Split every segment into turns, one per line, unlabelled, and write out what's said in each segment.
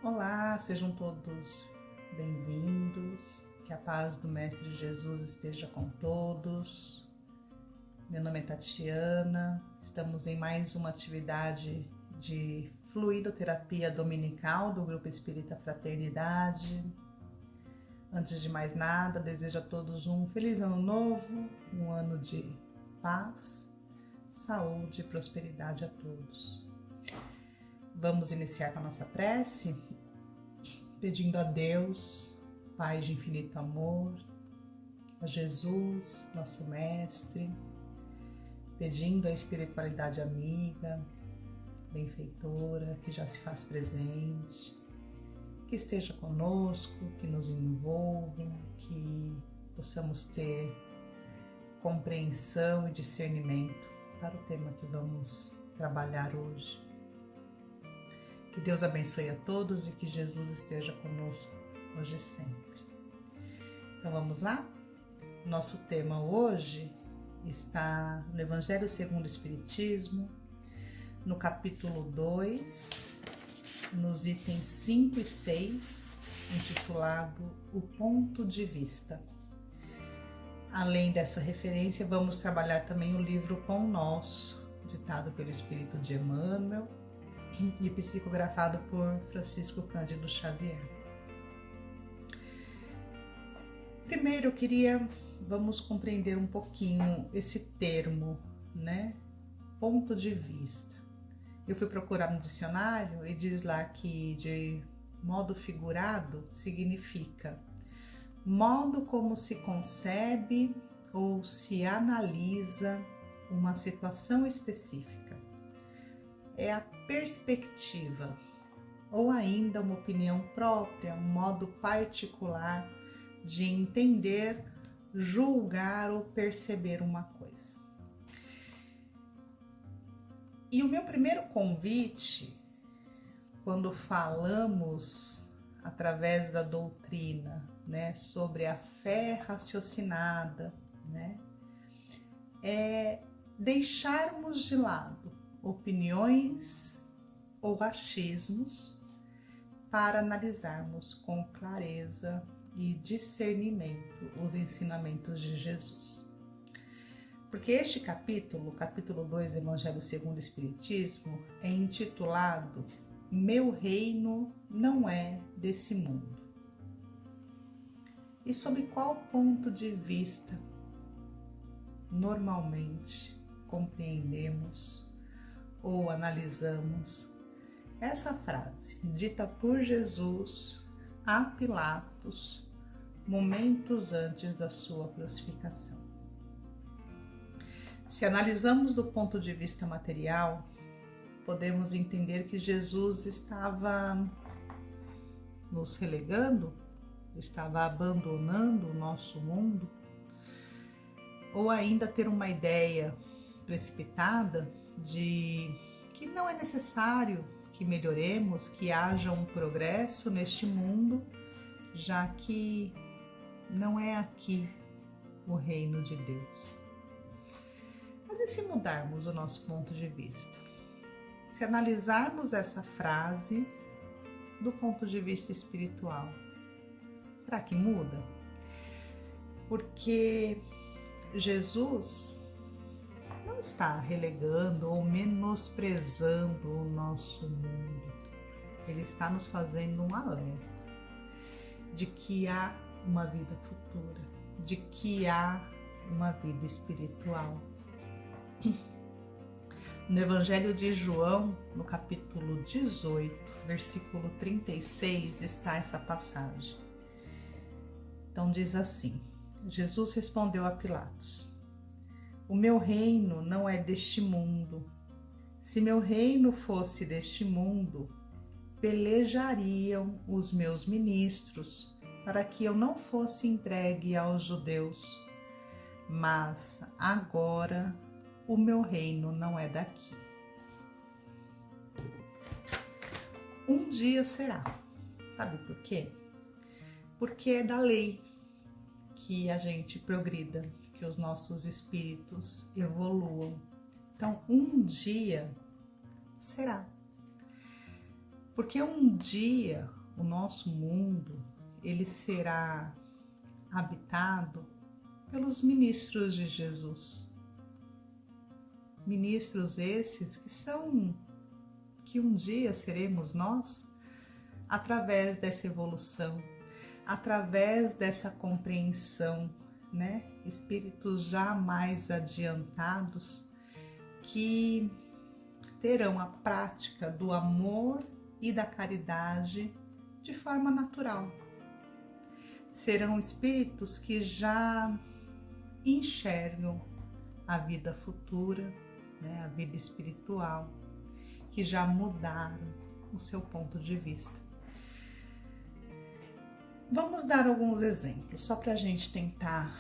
Olá, sejam todos bem-vindos, que a paz do Mestre Jesus esteja com todos. Meu nome é Tatiana, estamos em mais uma atividade de fluidoterapia dominical do Grupo Espírita Fraternidade. Antes de mais nada, desejo a todos um feliz ano novo, um ano de paz, saúde e prosperidade a todos. Vamos iniciar com a nossa prece, pedindo a Deus, Pai de infinito amor, a Jesus, nosso Mestre, pedindo a espiritualidade amiga, benfeitora, que já se faz presente, que esteja conosco, que nos envolva, que possamos ter compreensão e discernimento para o tema que vamos trabalhar hoje. Que Deus abençoe a todos e que Jesus esteja conosco hoje e sempre. Então vamos lá? Nosso tema hoje está no Evangelho segundo o Espiritismo, no capítulo 2, nos itens 5 e 6, intitulado O Ponto de Vista. Além dessa referência, vamos trabalhar também o livro Pão Nosso, ditado pelo Espírito de Emmanuel, e psicografado por Francisco Cândido Xavier. Primeiro, vamos compreender um pouquinho esse termo, né? Ponto de vista. Eu fui procurar no dicionário e diz lá que, de modo figurado, significa modo como se concebe ou se analisa uma situação específica. É a perspectiva, ou ainda uma opinião própria, um modo particular de entender, julgar ou perceber uma coisa. E o meu primeiro convite, quando falamos através da doutrina, né, sobre a fé raciocinada, né, é deixarmos de lado opiniões ou achismos para analisarmos com clareza e discernimento os ensinamentos de Jesus. Porque este capítulo, capítulo 2 do Evangelho segundo o Espiritismo, é intitulado Meu Reino não é desse mundo. E sob qual ponto de vista normalmente compreendemos ou analisamos essa frase dita por Jesus a Pilatos momentos antes da sua crucificação? Se analisamos do ponto de vista material, podemos entender que Jesus estava nos relegando, estava abandonando o nosso mundo, ou ainda ter uma ideia precipitada de que não é necessário que melhoremos, que haja um progresso neste mundo, já que não é aqui o reino de Deus. Mas e se mudarmos o nosso ponto de vista? Se analisarmos essa frase do ponto de vista espiritual, será que muda? Porque Jesus não está relegando ou menosprezando o nosso mundo. Ele está nos fazendo um alerta de que há uma vida futura, de que há uma vida espiritual. No Evangelho de João, no capítulo 18, versículo 36, está essa passagem. Então diz assim: Jesus respondeu a Pilatos: O meu reino não é deste mundo. Se meu reino fosse deste mundo, pelejariam os meus ministros para que eu não fosse entregue aos judeus. Mas agora o meu reino não é daqui. Um dia será. Sabe por quê? Porque é da lei que a gente progrida, que os nossos espíritos evoluam. Então, um dia será. Porque um dia o nosso mundo ele será habitado pelos ministros de Jesus. Ministros esses que um dia seremos nós, através dessa evolução, através dessa compreensão, né? Espíritos já mais adiantados que terão a prática do amor e da caridade de forma natural. Serão espíritos que já enxergam a vida futura, né? A vida espiritual, que já mudaram o seu ponto de vista. Vamos dar alguns exemplos, só para a gente tentar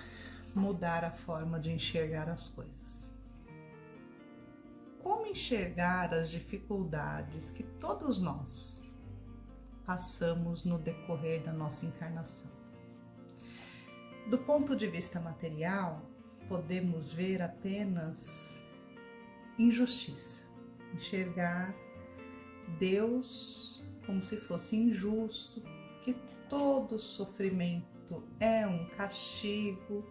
mudar a forma de enxergar as coisas. Como enxergar as dificuldades que todos nós passamos no decorrer da nossa encarnação? Do ponto de vista material, podemos ver apenas injustiça, enxergar Deus como se fosse injusto, que todo sofrimento é um castigo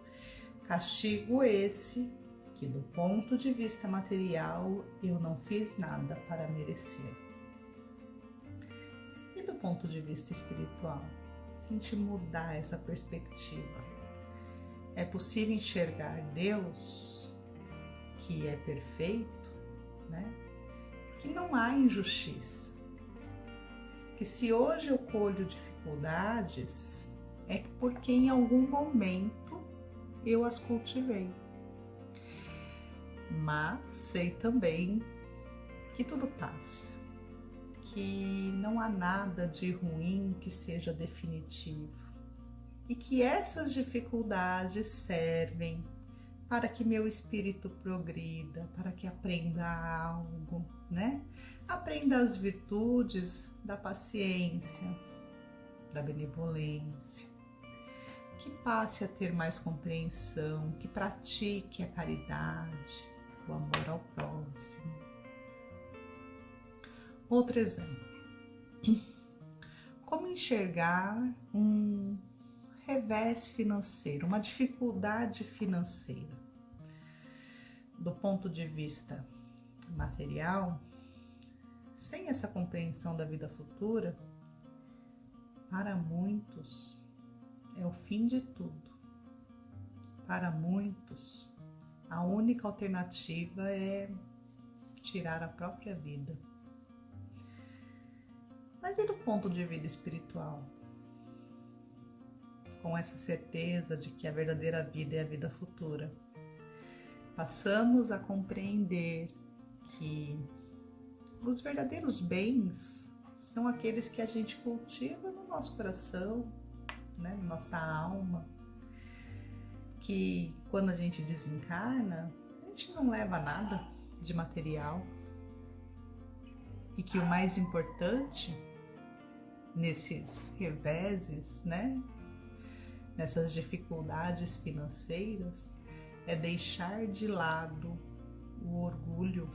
esse que do ponto de vista material eu não fiz nada para merecer. E do ponto de vista espiritual, se a gente mudar essa perspectiva, é possível enxergar Deus, que é perfeito, né? Que não há injustiça. Que se hoje eu colho dificuldades, é porque em algum momento eu as cultivei. Mas sei também que tudo passa, que não há nada de ruim que seja definitivo e que essas dificuldades servem para que meu espírito progrida, para que aprenda algo, né? Aprenda as virtudes da paciência, da benevolência, que passe a ter mais compreensão, que pratique a caridade, o amor ao próximo. Outro exemplo. Como enxergar um revés financeiro, uma dificuldade financeira? Do ponto de vista material, sem essa compreensão da vida futura, para muitos é o fim de tudo. Para muitos, a única alternativa é tirar a própria vida. Mas e do ponto de vista espiritual? Com essa certeza de que a verdadeira vida é a vida futura, passamos a compreender que os verdadeiros bens são aqueles que a gente cultiva no nosso coração, né, na nossa alma, que quando a gente desencarna, a gente não leva nada de material e que o mais importante nesses reveses, né, nessas dificuldades financeiras, é deixar de lado o orgulho,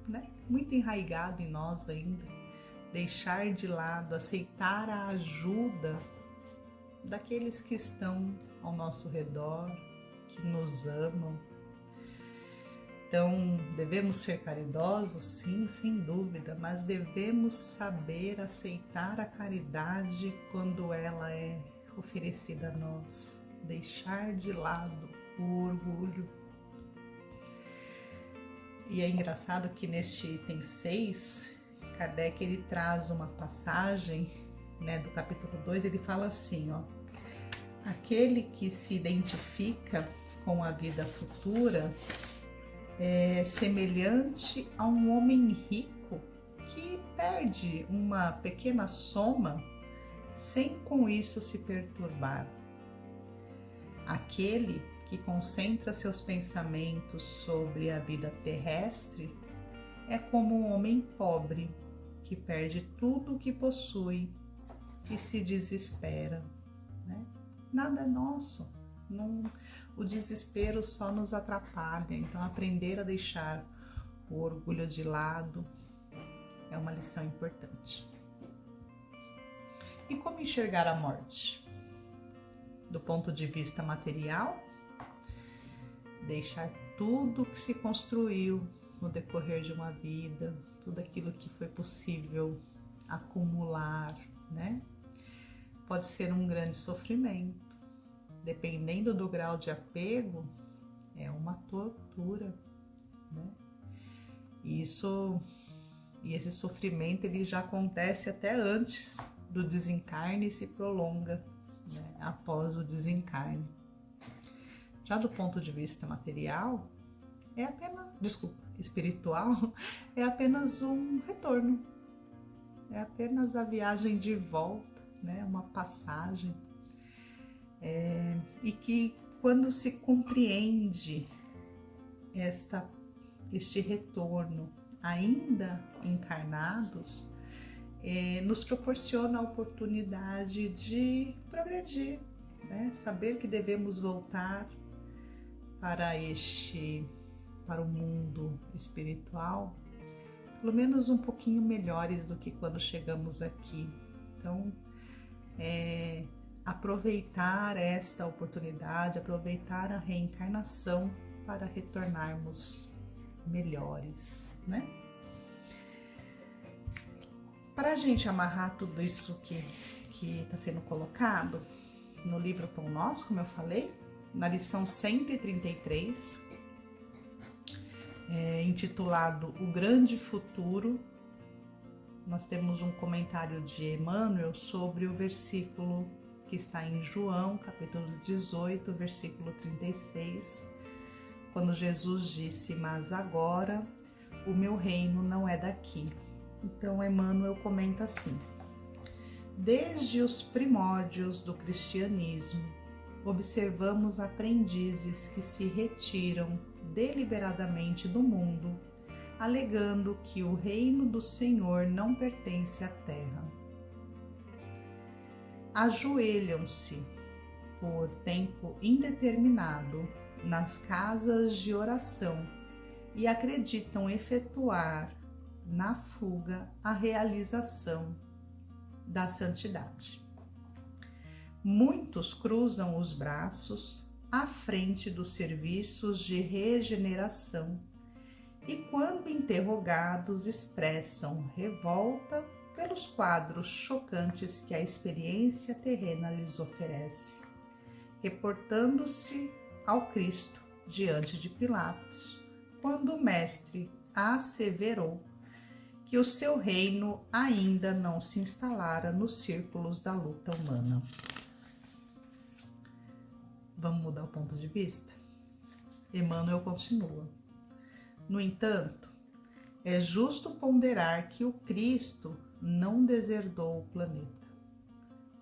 né, muito enraizado em nós ainda, deixar de lado, aceitar a ajuda daqueles que estão ao nosso redor, que nos amam. Então, devemos ser caridosos, sim, sem dúvida, mas devemos saber aceitar a caridade quando ela é oferecida a nós, deixar de lado o orgulho. E é engraçado que neste item 6, Kardec ele traz uma passagem, né, do capítulo 2, ele fala assim, ó: aquele que se identifica com a vida futura é semelhante a um homem rico que perde uma pequena soma sem com isso se perturbar. Aquele que concentra seus pensamentos sobre a vida terrestre é como um homem pobre que perde tudo o que possui e se desespera, né? Nada é nosso, o desespero só nos atrapalha. Então, aprender a deixar o orgulho de lado, é uma lição importante. E como enxergar a morte? Do ponto de vista material, deixar tudo que se construiu no decorrer de uma vida, tudo aquilo que foi possível acumular, né? Pode ser um grande sofrimento. Dependendo do grau de apego, é uma tortura, né? E esse sofrimento ele já acontece até antes do desencarne e se prolonga, né, após o desencarne. Já do ponto de vista material, espiritual, é apenas um retorno, é apenas a viagem de volta, né, uma passagem. E que quando se compreende este retorno, ainda encarnados, nos proporciona a oportunidade de progredir, né? Saber que devemos voltar para o mundo espiritual, pelo menos um pouquinho melhores do que quando chegamos aqui. Então, aproveitar esta oportunidade, aproveitar a reencarnação para retornarmos melhores, né? Para a gente amarrar tudo isso que está sendo colocado no livro Pão Nosso, como eu falei, na lição 133, intitulado O Grande Futuro, nós temos um comentário de Emmanuel sobre o versículo que está em João, capítulo 18, versículo 36, quando Jesus disse: "Mas agora o meu reino não é daqui." Então Emmanuel comenta assim: desde os primórdios do cristianismo, observamos aprendizes que se retiram deliberadamente do mundo, alegando que o reino do Senhor não pertence à terra. Ajoelham-se por tempo indeterminado nas casas de oração e acreditam efetuar na fuga a realização da santidade. Muitos cruzam os braços à frente dos serviços de regeneração e, quando interrogados, expressam revolta pelos quadros chocantes que a experiência terrena lhes oferece, reportando-se ao Cristo diante de Pilatos, quando o Mestre asseverou que o seu reino ainda não se instalara nos círculos da luta humana. Vamos mudar o ponto de vista? Emmanuel continua: no entanto, é justo ponderar que o Cristo não deserdou o planeta.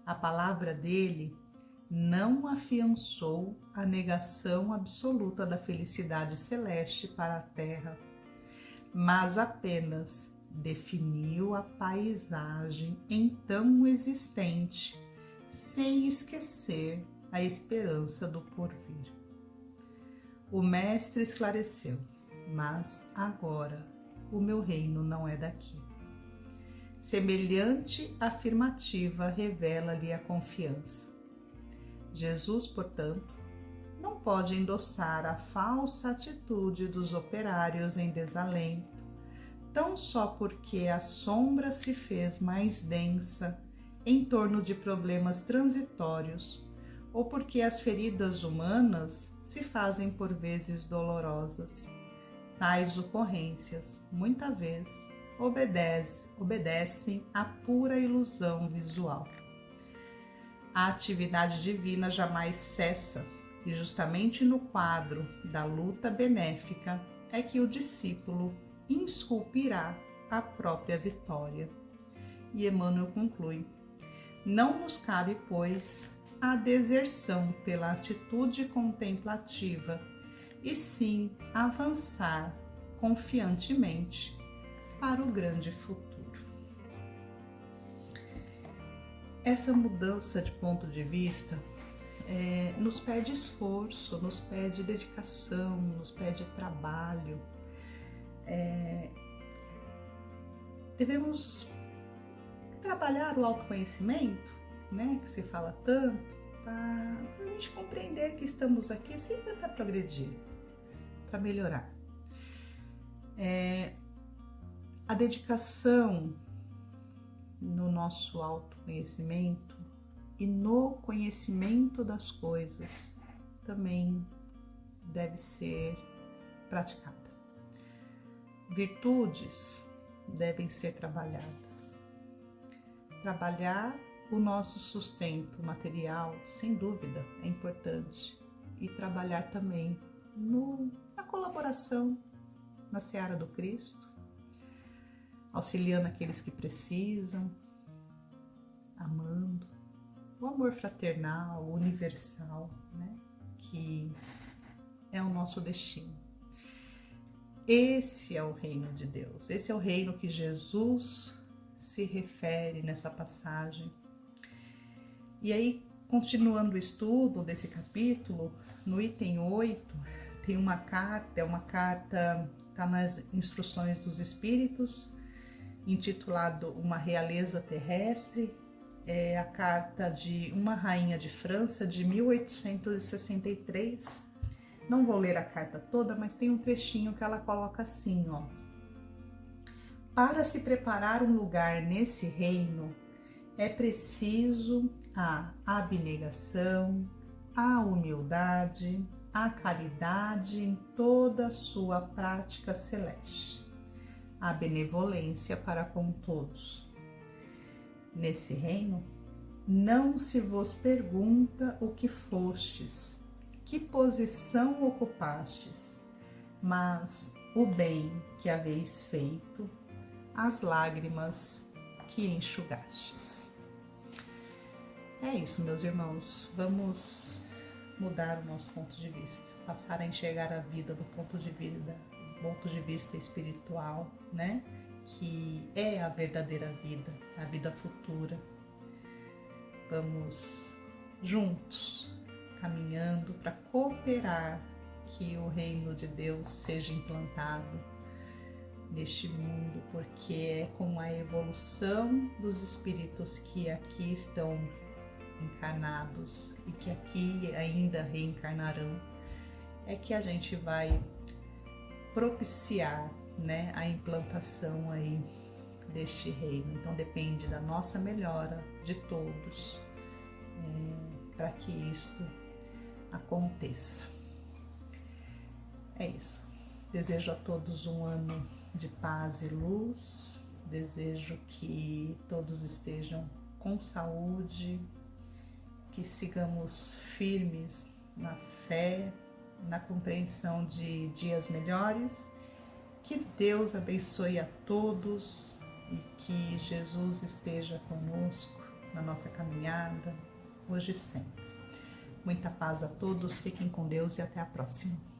A palavra dele não afiançou a negação absoluta da felicidade celeste para a Terra, mas apenas definiu a paisagem então existente, sem esquecer a esperança do porvir. O Mestre esclareceu: mas agora o meu reino não é daqui. Semelhante afirmativa revela-lhe a confiança. Jesus, portanto, não pode endossar a falsa atitude dos operários em desalento, tão só porque a sombra se fez mais densa em torno de problemas transitórios, ou porque as feridas humanas se fazem por vezes dolorosas. Tais ocorrências, muita vez, obedecem à pura ilusão visual. A atividade divina jamais cessa, e justamente no quadro da luta benéfica é que o discípulo esculpirá a própria vitória. E Emmanuel conclui: não nos cabe, pois, a deserção pela atitude contemplativa, e sim avançar confiantemente para o grande futuro. Essa mudança de ponto de vista nos pede esforço, nos pede dedicação, nos pede trabalho. devemos trabalhar o autoconhecimento, né, que se fala tanto, para a gente compreender que estamos aqui sempre para progredir, para melhorar. A dedicação no nosso autoconhecimento e no conhecimento das coisas também deve ser praticada. Virtudes devem ser trabalhadas. Trabalhar o nosso sustento material, sem dúvida, é importante. E trabalhar também na colaboração na seara do Cristo, auxiliando aqueles que precisam, amando, o amor fraternal, universal, né? Que é o nosso destino. Esse é o reino de Deus, esse é o reino que Jesus se refere nessa passagem. E aí, continuando o estudo desse capítulo, no item 8, tem uma carta, está nas instruções dos Espíritos, intitulado Uma Realeza Terrestre, é a carta de uma rainha de França de 1863. Não vou ler a carta toda, mas tem um trechinho que ela coloca assim, ó. Para se preparar um lugar nesse reino, é preciso a abnegação, a humildade, a caridade em toda a sua prática celeste, a benevolência para com todos. Nesse reino, não se vos pergunta o que fostes, que posição ocupastes, mas o bem que haveis feito, as lágrimas que enxugastes. É isso, meus irmãos. Vamos mudar o nosso ponto de vista, passar a enxergar a vida do ponto de vista espiritual, né? Que é a verdadeira vida, a vida futura. Vamos juntos, caminhando para cooperar que o reino de Deus seja implantado neste mundo, porque é com a evolução dos espíritos que aqui estão encarnados e que aqui ainda reencarnarão, é que a gente vai propiciar, né, a implantação aí deste reino. Então depende da nossa melhora, de todos, para que isto aconteça. É isso. Desejo a todos um ano de paz e luz. Desejo que todos estejam com saúde, que sigamos firmes na fé, na compreensão de dias melhores. Que Deus abençoe a todos e que Jesus esteja conosco na nossa caminhada, hoje e sempre. Muita paz a todos, fiquem com Deus e até a próxima.